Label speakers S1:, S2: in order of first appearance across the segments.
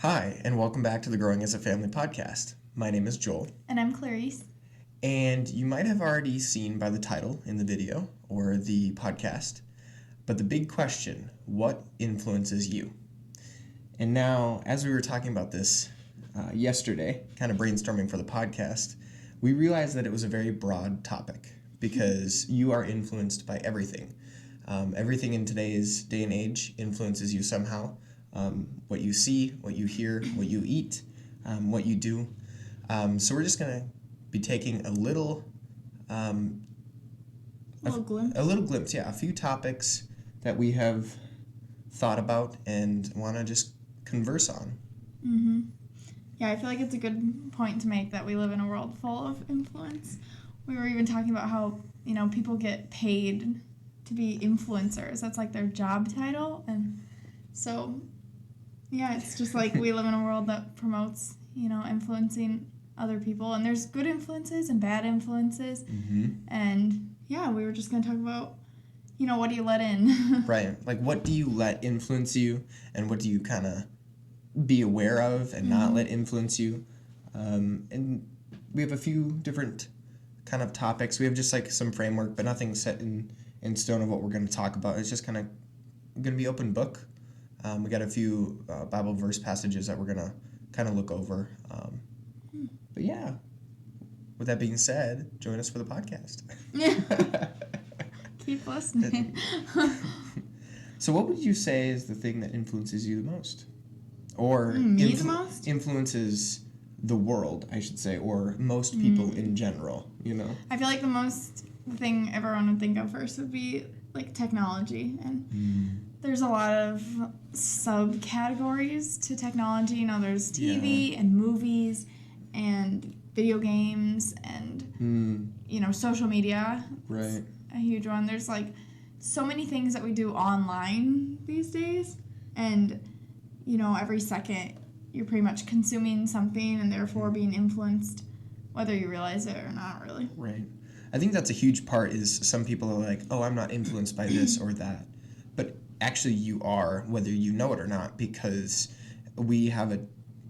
S1: Hi, and welcome back to the Growing as a Family podcast. My name is Joel,
S2: And I'm Clarice.
S1: and you might have already seen by the title in the video or the podcast, but the big question, what influences you? And now, as we were talking about this yesterday, kind of brainstorming for the podcast, we realized that it was a very broad topic because you are influenced by everything. Everything in today's day and age influences you somehow. What you see, what you hear, what you eat, what you do. So we're just going to be taking a little glimpse, a few topics that we have thought about and want to just converse on.
S2: Mm-hmm. Yeah, I feel like it's a good point to make that we live in a world full of influence. We were even talking about how, people get paid to be influencers. That's like their job title. And so, yeah, it's just like we live in a world that promotes, influencing other people. And there's good influences and bad influences.
S1: Mm-hmm.
S2: And, yeah, we were just going to talk about, what do you let in?
S1: Right. Like, what do you let influence you, and what do you kind of be aware of and not let influence you? And we have a few different kind of topics. We have just like some framework, but nothing set in stone of what we're going to talk about. It's just kind of going to be open book. We got a few Bible verse passages that we're going to kind of look over. But yeah, with that being said, join us for the podcast.
S2: Yeah. Keep listening.
S1: So what would you say is the thing that influences you the most? Or
S2: me the most?
S1: Influences the world, I should say, or most people in general,
S2: I feel like the thing everyone would think of first would be like technology. And there's a lot of subcategories to technology. There's TV and movies and video games and, social media.
S1: Right.
S2: A huge one. There's like so many things that we do online these days, and every second you're pretty much consuming something and therefore being influenced whether you realize it or not, really.
S1: Right. I think that's a huge part. Is some people are like, oh, I'm not influenced by this or that, but actually you are, whether you know it or not, because we have a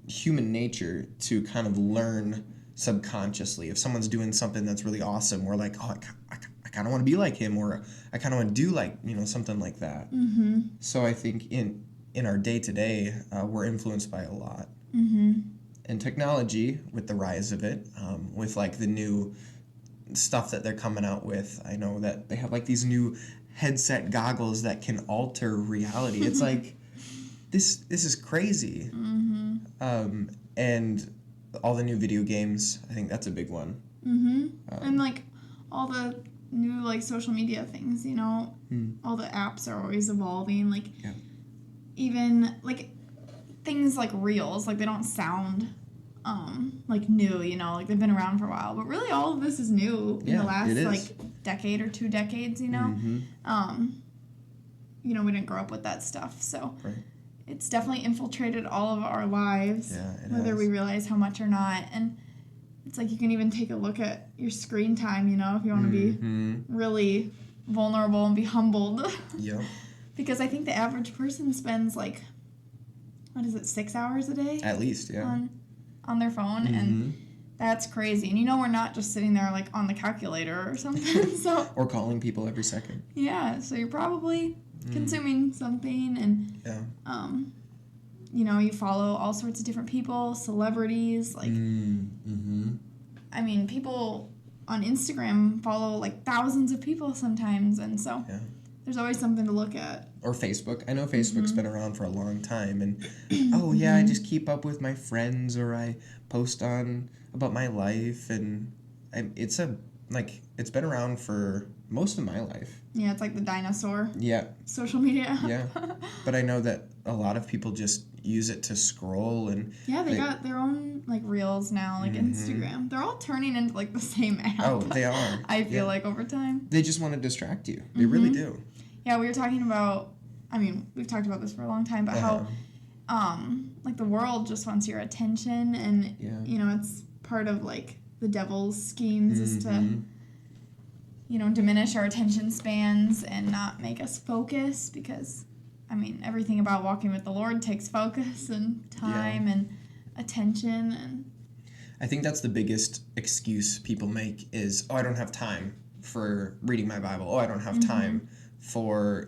S1: human nature to kind of learn subconsciously. If someone's doing something that's really awesome, we're like, oh, I kind of want to be like him, or I kind of want to do like, something like that.
S2: Mm-hmm.
S1: So I think in our day-to-day, we're influenced by a lot.
S2: Mm-hmm.
S1: And technology, with the rise of it, with like the new stuff that they're coming out with, I know that they have like these new headset goggles that can alter reality. It's like, this is crazy.
S2: Mm-hmm.
S1: And all the new video games, I think that's a big one.
S2: Mm-hmm. And like all the new like social media things, all the apps are always evolving. Like even like things like Reels, like they don't sound like new, like they've been around for a while, but really all of this is new in the last like decade or 2 decades.
S1: Mm-hmm.
S2: We didn't grow up with that stuff, so
S1: right.
S2: It's definitely infiltrated all of our lives, whether we realize how much or not. And it's like you can even take a look at your screen time, if you want to be really vulnerable and be humbled.
S1: Yep.
S2: Because I think the average person spends like, 6 hours a day?
S1: At least, yeah.
S2: On their phone, and that's crazy. And we're not just sitting there like on the calculator or something. So
S1: or calling people every second.
S2: Yeah, so you're probably consuming something, and you follow all sorts of different people, celebrities, like I mean, people on Instagram follow like thousands of people sometimes, and so there's always something to look at.
S1: Or Facebook. I know Facebook's been around for a long time, and I just keep up with my friends, or I post on about my life, and it's been around for most of my life.
S2: Yeah, it's like the dinosaur.
S1: Yeah.
S2: Social media.
S1: Yeah. But I know that a lot of people just use it to scroll, and
S2: they got their own like Reels now, like Instagram. They're all turning into like the same app.
S1: Oh, they are.
S2: I feel like over time.
S1: They just want to distract you. They really do.
S2: Yeah, we were talking about, we've talked about this for a long time, but how like the world just wants your attention, and it's part of like the devil's schemes is to diminish our attention spans and not make us focus, because I mean, everything about walking with the Lord takes focus and time and attention. And
S1: I think that's the biggest excuse people make is, oh, I don't have time for reading my Bible. Oh, I don't have time for,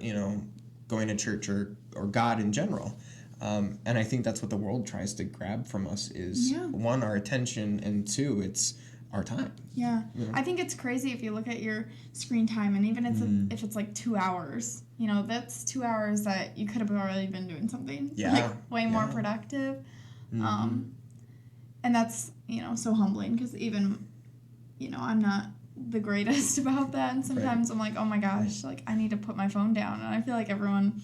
S1: going to church or God in general. And I think that's what the world tries to grab from us is, one, our attention, and two, it's our time.
S2: Yeah. I think it's crazy if you look at your screen time, and even if it's like 2 hours, that's 2 hours that you could have already been doing something way more productive. And that's, so humbling because even, I'm not the greatest about that. And sometimes I'm like, oh my gosh, like I need to put my phone down. And I feel like everyone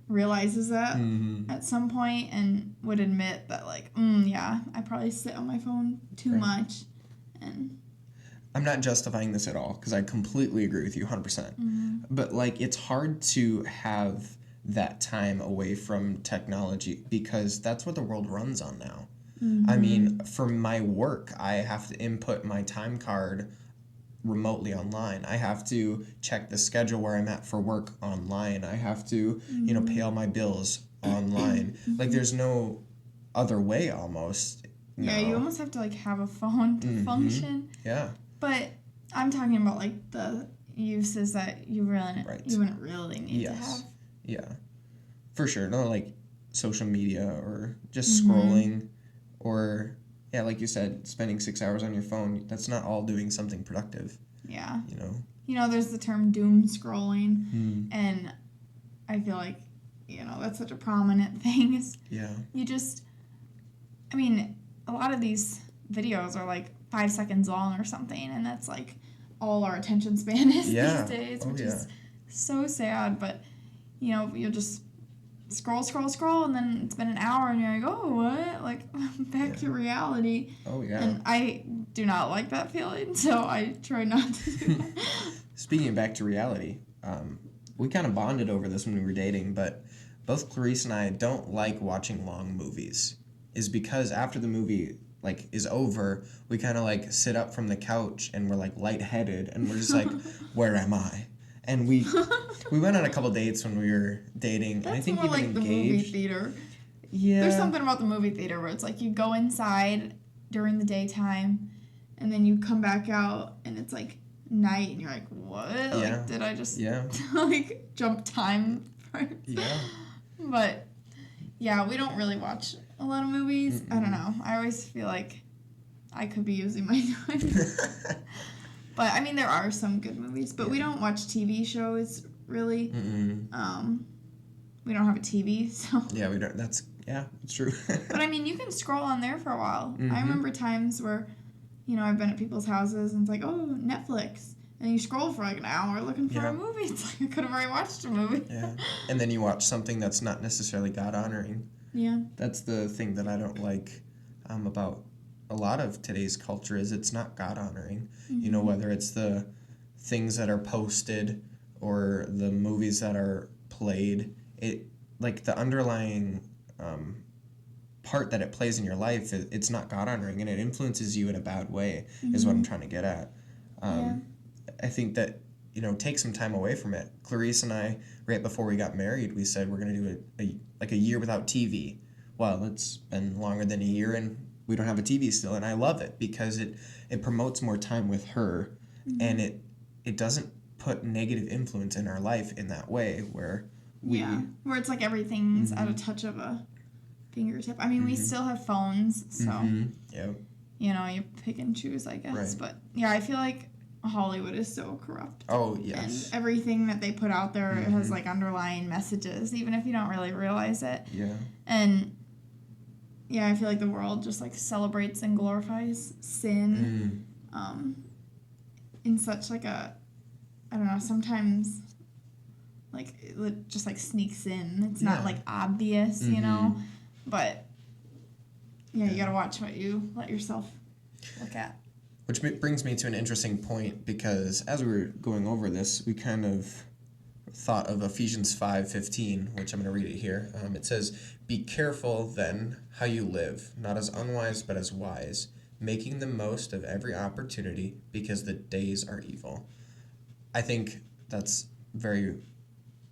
S2: realizes that at some point and would admit that like, I probably sit on my phone too much. And
S1: I'm not justifying this at all because I completely agree with you 100%. But like it's hard to have that time away from technology because that's what the world runs on now. I mean, for my work, I have to input my time card remotely online. I have to check the schedule where I'm at for work online. I have to, pay all my bills online. Like there's no other way almost.
S2: Yeah, you almost have to like have a phone to function.
S1: Yeah.
S2: But I'm talking about like the uses that you wouldn't really need to have.
S1: Yeah. For sure. Not like social media or just scrolling or like you said, spending 6 hours on your phone, that's not all doing something productive.
S2: Yeah. There's the term doom scrolling, and I feel like, that's such a prominent thing. A lot of these videos are like 5 seconds long or something, and that's like all our attention span is these days, which is so sad, but, you'll just scroll, and then it's been an hour, and you're like, oh, what? Like, back to reality.
S1: Oh, yeah.
S2: And I do not like that feeling, so I try not to do that.
S1: Speaking of back to reality, we kind of bonded over this when we were dating, but both Clarice and I don't like watching long movies. Is because after the movie, like, is over, we kind of, like, sit up from the couch, and we're, like, lightheaded, and we're just like, where am I? And we went on a couple dates when we were dating,
S2: That's
S1: and I think
S2: more
S1: even
S2: like
S1: engaged.
S2: The movie theater.
S1: Yeah.
S2: There's something about the movie theater where it's like you go inside during the daytime, and then you come back out, and it's like night, and you're like, what?
S1: Yeah.
S2: Like, did I just like jump time?
S1: Yeah.
S2: But yeah, we don't really watch a lot of movies. I don't know. I always feel like I could be using my time. But, I mean, there are some good movies. But we don't watch TV shows, really. We don't have a TV, so...
S1: Yeah, we don't. It's true.
S2: But, I mean, you can scroll on there for a while. I remember times where, I've been at people's houses, and it's like, oh, Netflix. And you scroll for, like, an hour looking for a movie. It's like I could have already watched a movie.
S1: Yeah. And then you watch something that's not necessarily God-honoring.
S2: Yeah.
S1: That's the thing that I don't like about a lot of today's culture is it's not God-honoring. Whether it's the things that are posted or the movies that are played, it like the underlying part that it plays in your life, it's not God-honoring, and it influences you in a bad way, is what I'm trying to get at. I think that, take some time away from it. Clarice and I, right before we got married, we said we're going to do a year without TV. Well, it's been longer than a year, and we don't have a TV still, and I love it because it promotes more time with her, and it doesn't put negative influence in our life in that way where
S2: where it's like everything's at a touch of a fingertip. I mean, we still have phones, so you pick and choose, I guess.
S1: Right.
S2: But yeah, I feel like Hollywood is so corrupt.
S1: Oh, yes.
S2: And everything that they put out there has like underlying messages, even if you don't really realize it.
S1: Yeah.
S2: And yeah, I feel like the world just like celebrates and glorifies sin in such like a, I don't know, sometimes like it just like sneaks in. It's not like obvious, but you gotta watch what you let yourself look at.
S1: Which brings me to an interesting point because as we were going over this, we kind of thought of Ephesians 5:15, which I'm going to read it here. It says, "Be careful then how you live, not as unwise but as wise, making the most of every opportunity because the days are evil." I think that's very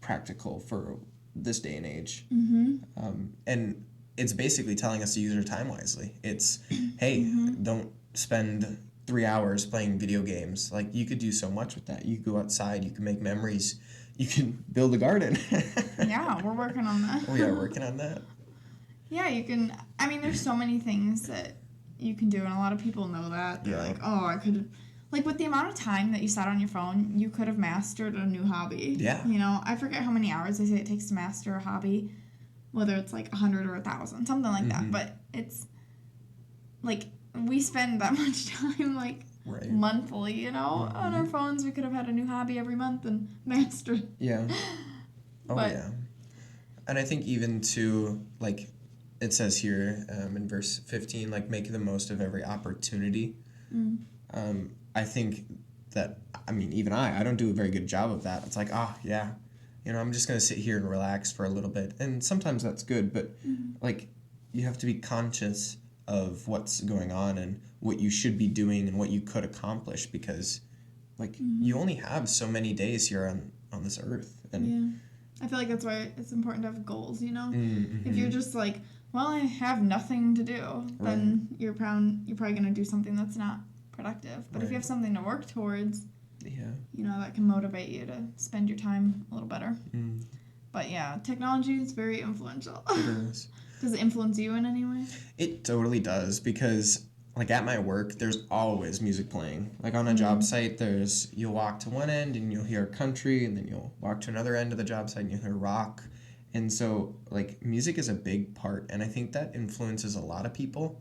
S1: practical for this day and age.
S2: Mm-hmm.
S1: And it's basically telling us to use our time wisely. It's, hey, don't spend 3 hours playing video games. Like, you could do so much with that. You could go outside, you can make memories, you can build a garden.
S2: Yeah, we're working on that.
S1: We are working on that.
S2: Yeah, you can. I mean, there's so many things that you can do, and a lot of people know that. They're like, oh, I could. Like, with the amount of time that you sat on your phone, you could have mastered a new hobby.
S1: Yeah.
S2: You know, I forget how many hours they say it takes to master a hobby, whether it's like 100 or 1,000, something like that. But it's like we spend that much time, like, monthly, you know, on our phones. We could have had a new hobby every month and mastered.
S1: Yeah. Oh, yeah. And I think even to, like, it says here in verse 15, like, make the most of every opportunity. I think that, I mean, even I don't do a very good job of that. It's like, yeah, you know, I'm just going to sit here and relax for a little bit. And sometimes that's good, but, like, you have to be conscious of what's going on and what you should be doing and what you could accomplish because, like, you only have so many days here on this earth. And
S2: yeah. I feel like that's why it's important to have goals, you know? If you're just like, well, I have nothing to do, then you're probably going to do something that's not productive. But if you have something to work towards, you know, that can motivate you to spend your time a little better. But yeah, technology is very influential.
S1: It is.
S2: Does it influence you in any way?
S1: It totally does because, like, at my work, there's always music playing. Like, on a job site, you'll walk to one end and you'll hear country, and then you'll walk to another end of the job site and you'll hear rock. And so, like, music is a big part, and I think that influences a lot of people.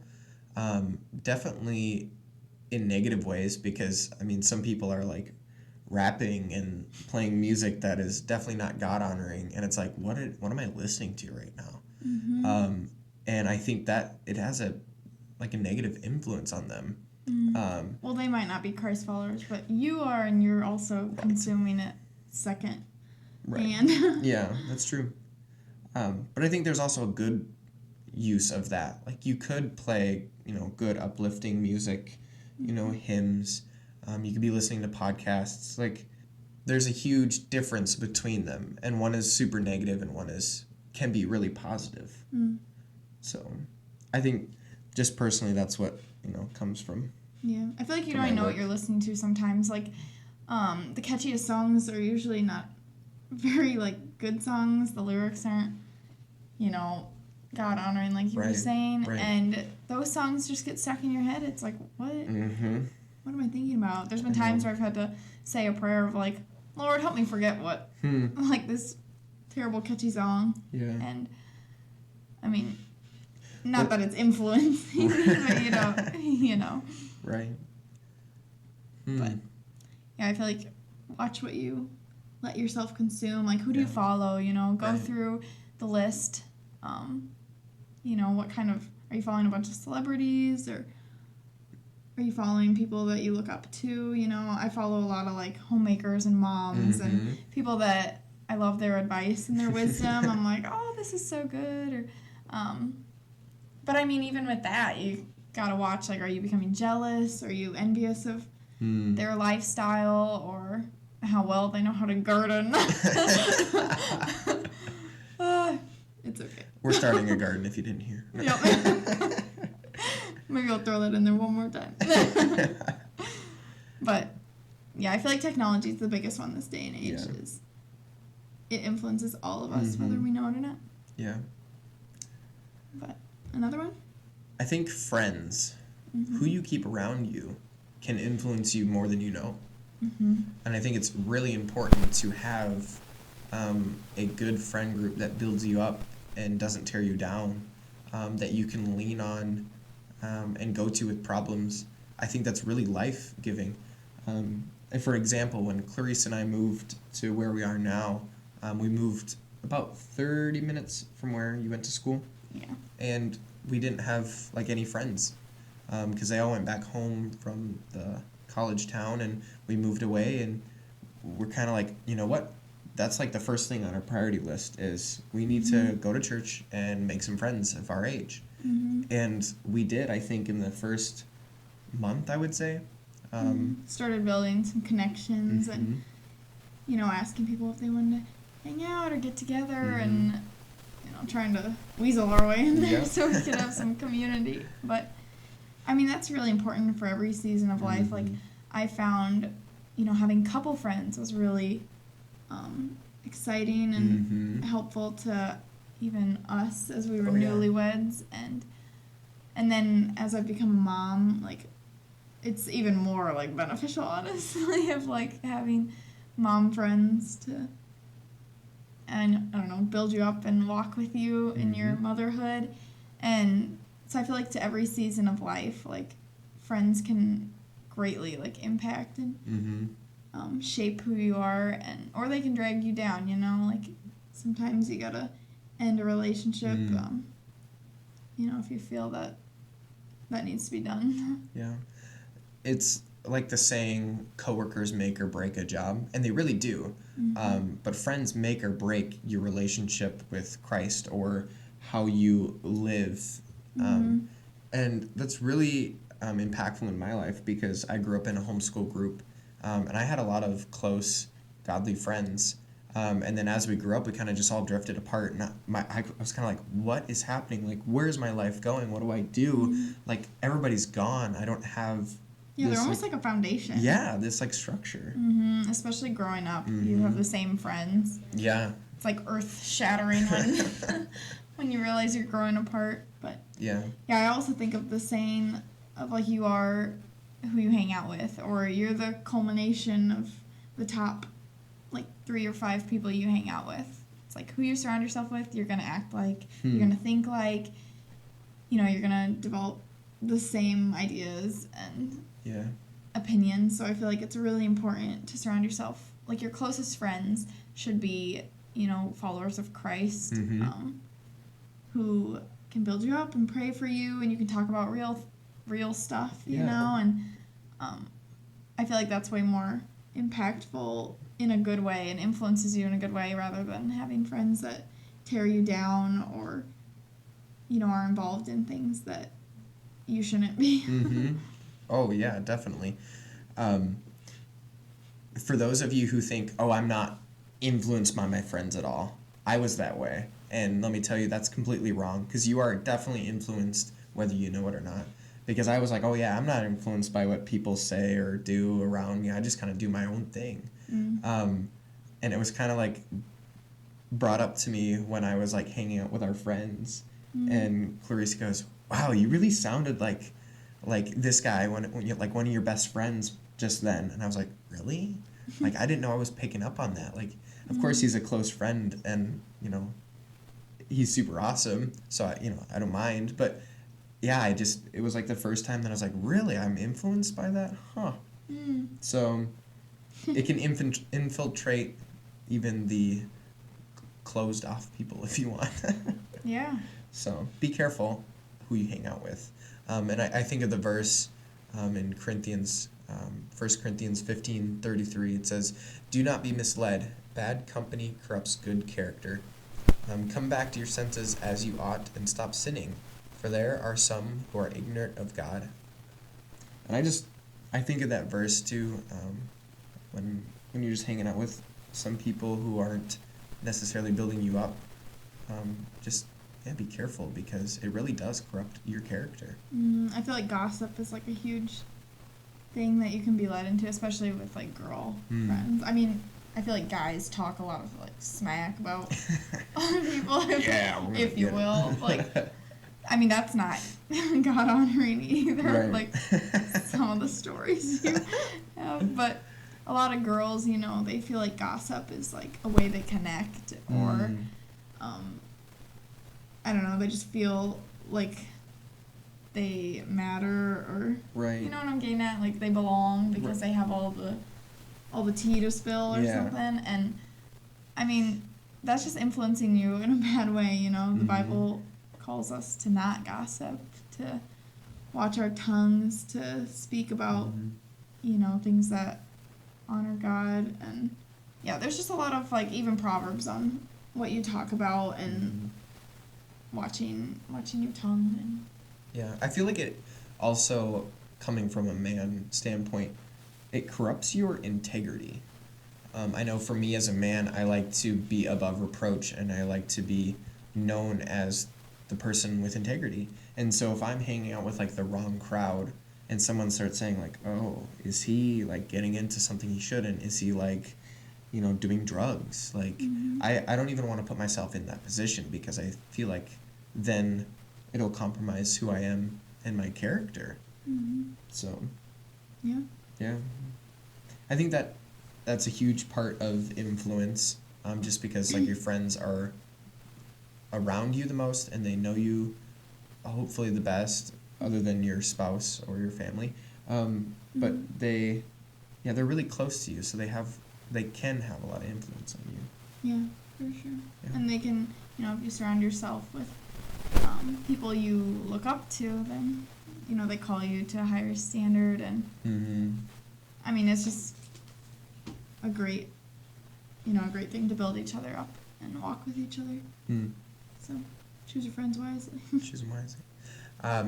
S1: Definitely in negative ways because, I mean, some people are, like, rapping and playing music that is definitely not God-honoring, and it's like, what am I listening to right now? And I think that it has a negative influence on them.
S2: Well, they might not be Christ followers, but you are, and you're also consuming it second hand.
S1: Yeah, that's true. But I think there's also a good use of that. Like, you could play, you know, good uplifting music, you know, hymns. You could be listening to podcasts. Like, there's a huge difference between them, and one is super negative and one can be really positive. So I think just personally that's what, you know, comes from.
S2: Yeah, I feel like you don't know what you're listening to sometimes. Like, the catchiest songs are usually not very, like, good songs. The lyrics aren't, you know, God-honoring like you were saying. And those songs just get stuck in your head. It's like, what? What am I thinking about? There's been times where I've had to say a prayer of, like, Lord, help me forget what, like, this terrible catchy song.
S1: Yeah.
S2: And, I mean, not that it's influencing me, but, you know.
S1: Right.
S2: But, yeah, I feel like watch what you let yourself consume. Like, who do you follow, you know? Go through the list. You know, what kind of... Are you following a bunch of celebrities, or are you following people that you look up to? You know, I follow a lot of, like, homemakers and moms and people that I love their advice and their wisdom. I'm like, oh, this is so good. Or, but, I mean, even with that, you gotta watch, like, are you becoming jealous? Are you envious of their lifestyle or how well they know how to garden? It's okay.
S1: We're starting a garden if you didn't hear.
S2: Yep. Maybe I'll throw that in there one more time. But, yeah, I feel like technology is the biggest one this day and age. It influences all of us, whether we know it or not.
S1: Yeah.
S2: But, another one?
S1: I think friends, who you keep around you, can influence you more than you know. And I think it's really important to have a good friend group that builds you up and doesn't tear you down, that you can lean on and go to with problems. I think that's really life-giving. And for example, when Clarice and I moved to where we are now, we moved about 30 minutes from where you went to school.
S2: Yeah.
S1: And we didn't have, like, any friends because they all went back home from the college town, and we moved away, and we're kind of like, you know what? That's, like, the first thing on our priority list is we need to go to church and make some friends of our age. And we did, I think, in the first month, I would say.
S2: Started building some connections and, you know, asking people if they wanted to hang out or get together
S1: Mm-hmm.
S2: and, trying to weasel our way in there
S1: Yep.
S2: so we could have some community. But, I mean, that's really important for every season of life. Like,
S1: Mhm.
S2: I found, having couple friends was really exciting and
S1: Mm-hmm.
S2: helpful to even us as we were
S1: Oh, yeah.
S2: newlyweds. And then as I've become a mom, like, it's even more, like, beneficial, honestly, of, like, having mom friends to, and I don't know, build you up and walk with you in your
S1: Mhm.
S2: motherhood. And so I feel like to every season of life, like, friends can greatly, like, impact and
S1: Mm-hmm.
S2: shape who you are, and or they can drag you down, like, sometimes you gotta end a relationship,
S1: Mm.
S2: if you feel that needs to be done.
S1: Yeah. It's like the saying, coworkers make or break a job, and they really do. But friends make or break your relationship with Christ or how you live.
S2: Mm-hmm.
S1: And that's really impactful in my life because I grew up in a homeschool group, and I had a lot of close, godly friends. And then as we grew up, we kind of just all drifted apart. And I was kind of like, what is happening? Like, where's my life going? What do I do?
S2: Mm-hmm.
S1: Like, everybody's gone. I don't have
S2: Yeah, they're
S1: this,
S2: almost like a foundation.
S1: yeah, this like structure.
S2: Mm-hmm. Especially growing up, you have the same friends.
S1: Yeah.
S2: It's like earth shattering when when you realize you're growing apart. But
S1: Yeah.
S2: yeah, I also think of the saying of, like, you are who you hang out with, or you're the culmination of the top, like, 3 or 5 people you hang out with. It's like who you surround yourself with, you're gonna act like, you're gonna think like, you're gonna develop the same ideas and
S1: Yeah.
S2: opinions. So I feel like it's really important to surround yourself, like, your closest friends should be, followers of Christ,
S1: Mm-hmm.
S2: who can build you up and pray for you, and you can talk about real stuff,
S1: Yeah.
S2: and I feel like that's way more impactful in a good way and influences you in a good way rather than having friends that tear you down or, are involved in things that you shouldn't be.
S1: Mm-hmm. Oh, yeah, definitely. Um, for those of you who think, oh, I'm not influenced by my friends at all, I was that way. And let me tell you, that's completely wrong because you are definitely influenced whether you know it or not. Because I was like, oh, yeah, I'm not influenced by what people say or do around me. I just kind of do my own thing. And it was kind of like brought up to me when I was like hanging out with our friends. And Clarice goes, wow, you really sounded like this guy when you like one of your best friends just then. And I was like, really? Like, I didn't know I was picking up on that. Like, of course he's a close friend and, he's super awesome. So, I don't mind. But yeah, it was like the first time that I was like, really? I'm influenced by that? Huh. So it can infiltrate even the closed off people if you want.
S2: Yeah.
S1: So be careful who you hang out with. And I think of the verse in Corinthians, 1 Corinthians 15:33. It says, do not be misled. Bad company corrupts good character. Come back to your senses as you ought and stop sinning, for there are some who are ignorant of God. And I think of that verse too, when you're just hanging out with some people who aren't necessarily building you up. Just be careful because it really does corrupt your character.
S2: I feel like gossip is, like, a huge thing that you can be led into, especially with, like, girl friends. I mean, I feel like guys talk a lot of, like, smack about other people, if you will. Like, I mean, that's not God honoring either.
S1: Right.
S2: Like, some of the stories you have, but a lot of girls, they feel like gossip is, like, a way they connect, or I don't know, they just feel like they matter, or
S1: Right.
S2: you know what I'm getting at, like they belong because they have all the tea to spill or something. And I mean, that's just influencing you in a bad way. The Bible calls us to not gossip, to watch our tongues, to speak about things that honor God. And yeah, there's just a lot of, like, even Proverbs on what you talk about, and watching your tongue. And
S1: yeah, I feel like it also, coming from a man standpoint, it corrupts your integrity. I know for me as a man, I like to be above reproach, and I like to be known as the person with integrity. And so if I'm hanging out with like the wrong crowd and someone starts saying like, "Oh, is he like getting into something he shouldn't? Is he like, doing drugs?" Like I don't even want to put myself in that position because I feel like then it'll compromise who I am and my character. So,
S2: Yeah.
S1: yeah. I think that's a huge part of influence, just because like your friends are around you the most and they know you hopefully the best, other than your spouse or your family. But they're really close to you, so they can have a lot of influence on you.
S2: Yeah, for sure.
S1: Yeah.
S2: And they can, if you surround yourself with people you look up to, then, they call you to a higher standard. And, I mean, it's just a great, a great thing to build each other up and walk with each other. So, choose your friends wisely.
S1: Choose them wisely.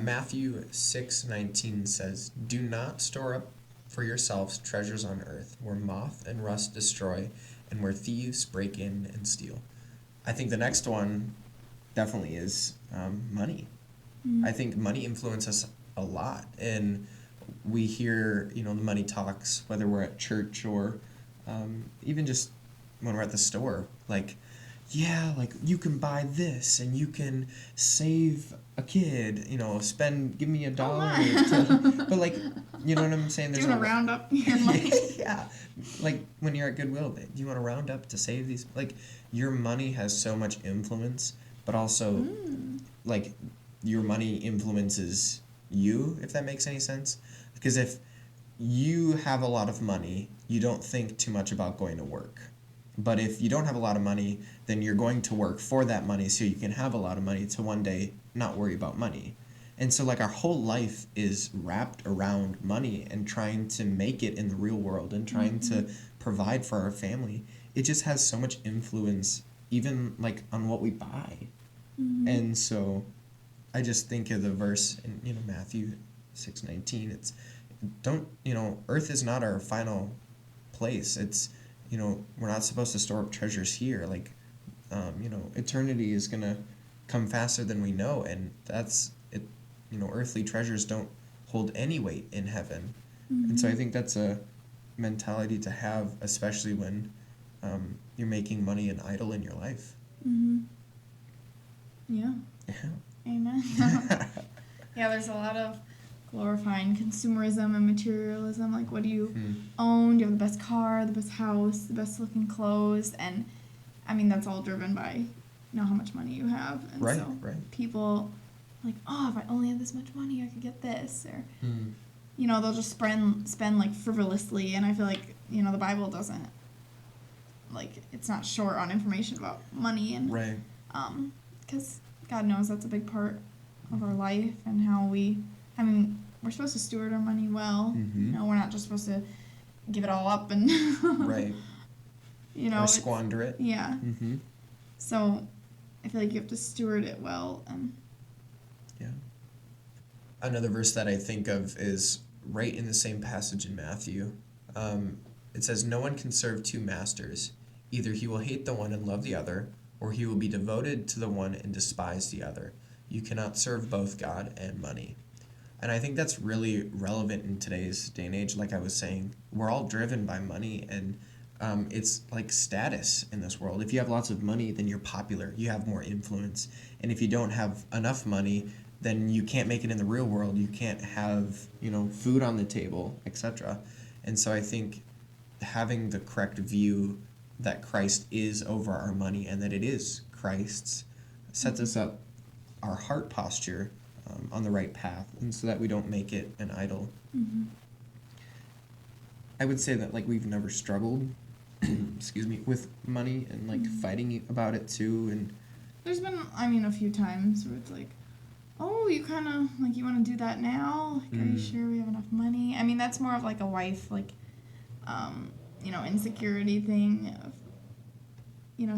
S1: Matthew 6:19 says, "Do not store up for yourselves treasures on earth, where moth and rust destroy, and where thieves break in and steal." I think the next one definitely is money. I think money influences us a lot, and we hear the money talks, whether we're at church or even just when we're at the store, like, yeah, like you can buy this and you can save a kid, give me $1 but like, you know what I'm saying?
S2: Do you want to round up your money?
S1: Yeah, like when you're at Goodwill, do you want to round up to save these? Like, your money has so much influence, but also like your money influences you, if that makes any sense. Because if you have a lot of money, you don't think too much about going to work. But if you don't have a lot of money, then you're going to work for that money so you can have a lot of money to one day not worry about money. And so, like, our whole life is wrapped around money and trying to make it in the real world and trying to provide for our family. It just has so much influence, even, like, on what we buy. And so I just think of the verse in, Matthew 6:19. It's, earth is not our final place. It's, we're not supposed to store up treasures here. Like, eternity is going to come faster than we know, and that's it. Earthly treasures don't hold any weight in heaven. And so I think that's a mentality to have, especially when you're making money an idol in your life.
S2: Yeah. Amen. Yeah, there's a lot of glorifying consumerism and materialism. Like, what do you own? Do you have the best car, the best house, the best looking clothes? And, I mean, that's all driven by, how much money you have. And
S1: Right,
S2: so
S1: right.
S2: people, like, oh, if I only had this much money, I could get this. Or, they'll just spend, like, frivolously. And I feel like, the Bible doesn't, like, it's not short on information about money. And,
S1: Right.
S2: because God knows that's a big part of our life and how we're supposed to steward our money well. We're not just supposed to give it all up and
S1: Right. Or squander it.
S2: Yeah. So I feel like you have to steward it well.
S1: Yeah. Another verse that I think of is right in the same passage in Matthew. It says, "No one can serve two masters. Either he will hate the one and love the other, or he will be devoted to the one and despise the other. You cannot serve both God and money." And I think that's really relevant in today's day and age. Like I was saying, we're all driven by money, and it's like status in this world. If you have lots of money, then you're popular. You have more influence. And if you don't have enough money, then you can't make it in the real world. You can't have, food on the table, etc. And so I think having the correct view that Christ is over our money and that it is Christ's sets us up our heart posture on the right path, and so that we don't make it an idol. I would say that, like, we've never struggled with money and, like, fighting about it too. And
S2: there's been, a few times where it's like, oh, you kind of, like, you want to do that now? Like, are you sure we have enough money? I mean, that's more of, like, a wife, like, insecurity thing of,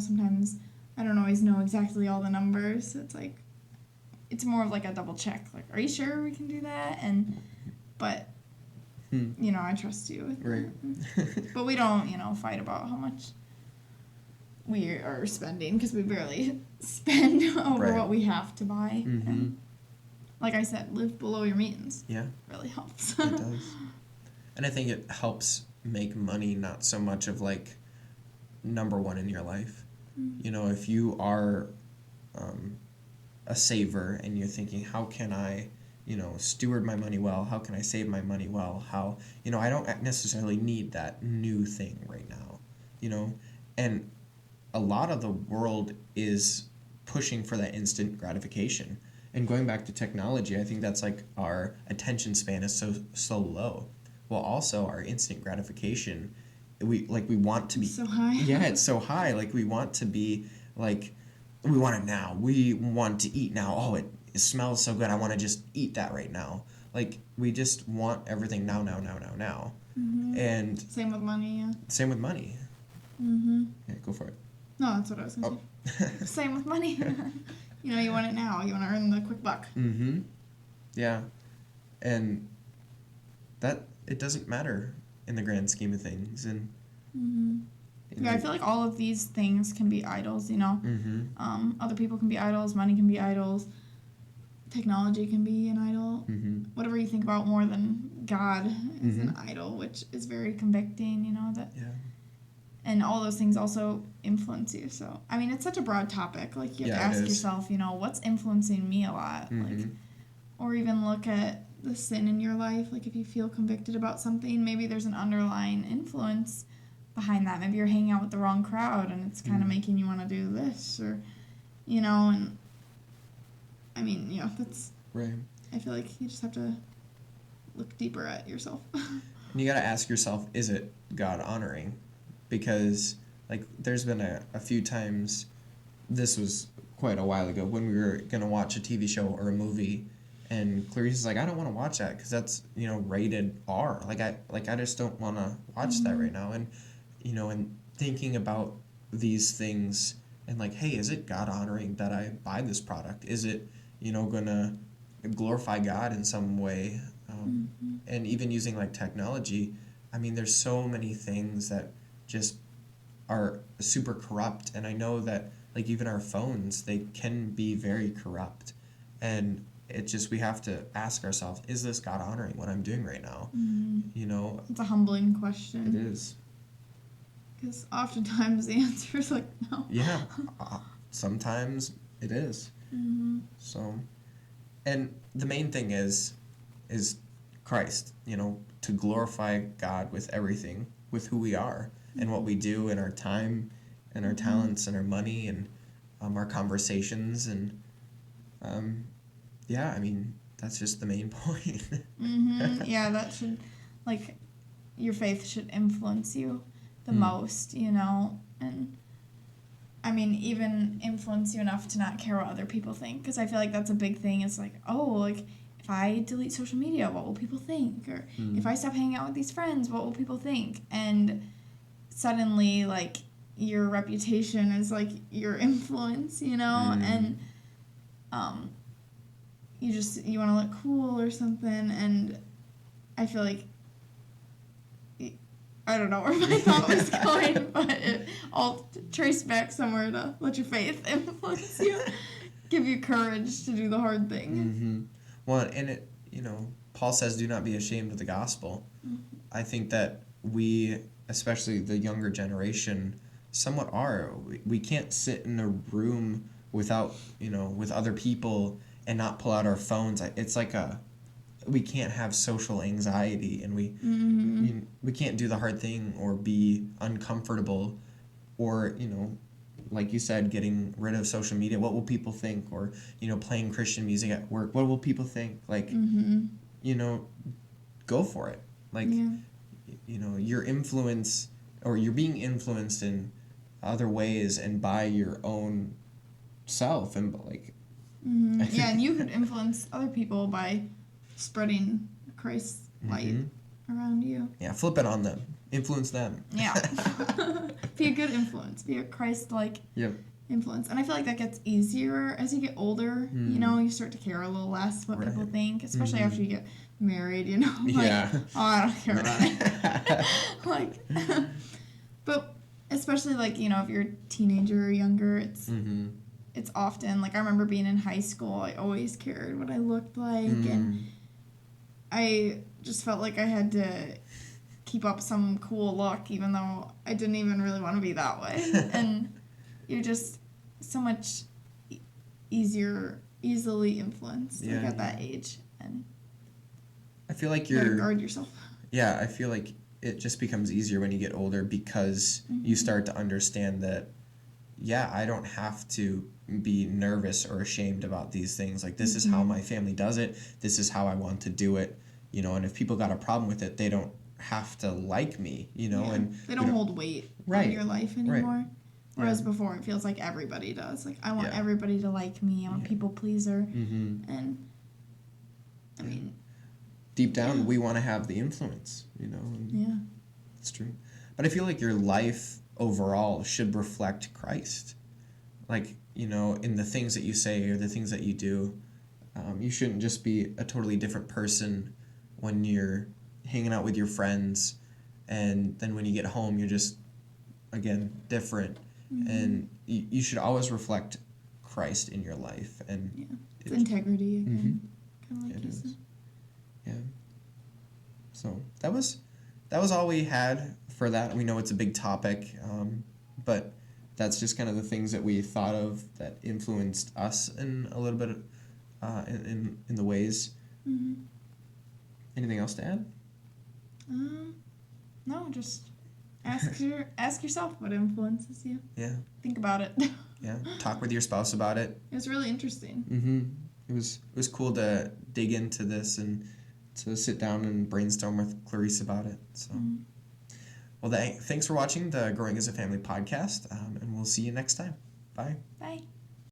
S2: sometimes I don't always know exactly all the numbers. It's like, it's more of like a double check. Like, are you sure we can do that? But you know, I trust you with
S1: Right.
S2: that. But we don't, you know, fight about how much we are spending because we barely spend over
S1: Right.
S2: what we have to buy.
S1: Mm-hmm.
S2: And like I said, live below your means.
S1: Yeah,
S2: Really helps.
S1: it does. And I think it helps make money not so much of like number one in your life. You know, if you are a saver and you're thinking, how can I, you know, steward my money well? How can I save my money well? How, you know, I don't necessarily need that new thing right now, you know? And a lot of the world is pushing for that instant gratification. And going back to technology, I think that's like our attention span is so low. Well, also our instant gratification, we want to be
S2: So high.
S1: yeah, it's so high. Like we want to be like we want it now. We want to eat now. Oh, it smells so good. I want to just eat that right now. Like we just want everything now.
S2: Mm-hmm.
S1: And
S2: Same with money, yeah.
S1: same with money.
S2: Mm-hmm.
S1: Yeah, go for it.
S2: No, that's what I was going to say. Same with money. You know, you want it now. You want to earn the quick buck.
S1: Mm-hmm. Yeah. And that it doesn't matter in the grand scheme of things. And
S2: Mm-hmm. Yeah, I feel like all of these things can be idols, you know.
S1: Mm-hmm.
S2: Other people can be idols. Money can be idols. Technology can be an idol.
S1: Mm-hmm.
S2: Whatever you think about more than God is an
S1: Mhm.
S2: idol, which is very convicting, you know, that
S1: Yeah.
S2: and all those things also influence you. So, I mean, it's such a broad topic. Like, you have
S1: Yeah, it
S2: to ask
S1: is.
S2: yourself, you know, what's influencing me a lot? Like,
S1: Mm-hmm.
S2: or even look at the sin in your life. Like, if you feel convicted about something, maybe there's an underlying influence behind that. Maybe you're hanging out with the wrong crowd and it's kind of making you want to do this, or, you know, and I mean, you know, that's,
S1: Right.
S2: I feel like you just have to look deeper at yourself.
S1: And you got to ask yourself, is it God honoring? Because, like, there's been a few times, this was quite a while ago, when we were going to watch a TV show or a movie, and Clarice's like, I don't want to watch that because that's, you know, rated R. I just don't want to watch that right now. And, you know, and thinking about these things and, like, hey, is it God honoring that I buy this product? Is it, you know, going to glorify God in some way? And even using like technology, I mean, there's so many things that just are super corrupt. And I know that like even our phones, they can be very corrupt. And it just, we have to ask ourselves, is this God honoring what I'm doing right now? You know,
S2: It's a humbling
S1: it
S2: question.
S1: is.
S2: Because oftentimes the answer is like, no.
S1: Yeah. Sometimes it is.
S2: Mm-hmm.
S1: So, and the main thing is Christ, you know, to glorify God with everything, with who we are and what we do and our time and our talents and our money and our conversations and yeah, I mean, that's just the main point.
S2: Mm-hmm. Yeah, that should, like, your faith should influence you the most, you know, and I mean, even influence you enough to not care what other people think, because I feel like that's a big thing. It's like, oh, like, if I delete social media, what will people think? Or if I stop hanging out with these friends, what will people think? And suddenly, like, your reputation is, like, your influence, you know? And you want to look cool or something, and I feel like, I don't know where my thought was going, but it all traced back somewhere to let your faith influence you, give you courage to do the hard thing.
S1: Mm-hmm. Well, and it, you know, Paul says, do not be ashamed of the gospel. I think that we, especially the younger generation, somewhat are. We can't sit in a room without, you know, with other people and not pull out our phones. It's like we can't have social anxiety, and we can't do the hard thing or be uncomfortable, or, you know, like you said, getting rid of social media. What will people think? Or, you know, playing Christian music at work. What will people think? Like, you know, go for it. Like, you know, your influence, or you're being influenced in other ways and by your own self, and like.
S2: Yeah, and you could influence other people by spreading Christ's light around you.
S1: Yeah, flip it on them. Influence them.
S2: Yeah. Be a good influence. Be a Christ-like
S1: Yep.
S2: influence. And I feel like that gets easier as you get older. You know, you start to care a little less what people think, especially after you get married, you know. Like, oh, I don't care about it. Like, but especially, like, you know, if you're a teenager or younger, it's often, like, I remember being in high school, I always cared what I looked like, and I just felt like I had to keep up some cool look, even though I didn't even really want to be that way. And you're just so much easily influenced like, at that age. And
S1: I feel like
S2: you
S1: you're...
S2: gotta guard yourself.
S1: Yeah, I feel like it just becomes easier when you get older because you start to understand that, yeah, I don't have to be nervous or ashamed about these things. Like, this is how my family does it. This is how I want to do it. You know, and if people got a problem with it, they don't have to like me, you know. And
S2: they don't hold weight in your life anymore.
S1: Right.
S2: Whereas before, it feels like everybody does. Like, I want everybody to like me. I'm a people pleaser. And, I mean...
S1: Deep down, we want to have the influence, you know. And it's true. But I feel like your life overall should reflect Christ. Like, you know, in the things that you say or the things that you do, you shouldn't just be a totally different person when you're hanging out with your friends, and then when you get home, you're just, again, different. And you should always reflect Christ in your life. And
S2: it's integrity again. Kind of like
S1: it
S2: you
S1: is.
S2: said.
S1: Yeah. So that was all we had for that. We know it's a big topic, but that's just kind of the things that we thought of that influenced us in a little bit, in the ways. Anything else to add?
S2: No, just ask yourself what influences you.
S1: Yeah.
S2: Think about it.
S1: Yeah. Talk with your spouse about it.
S2: It was really interesting.
S1: It was cool to dig into this and to sit down and brainstorm with Clarice about it. So, well, thanks for watching the Growing as a Family podcast, and we'll see you next time. Bye.
S2: Bye.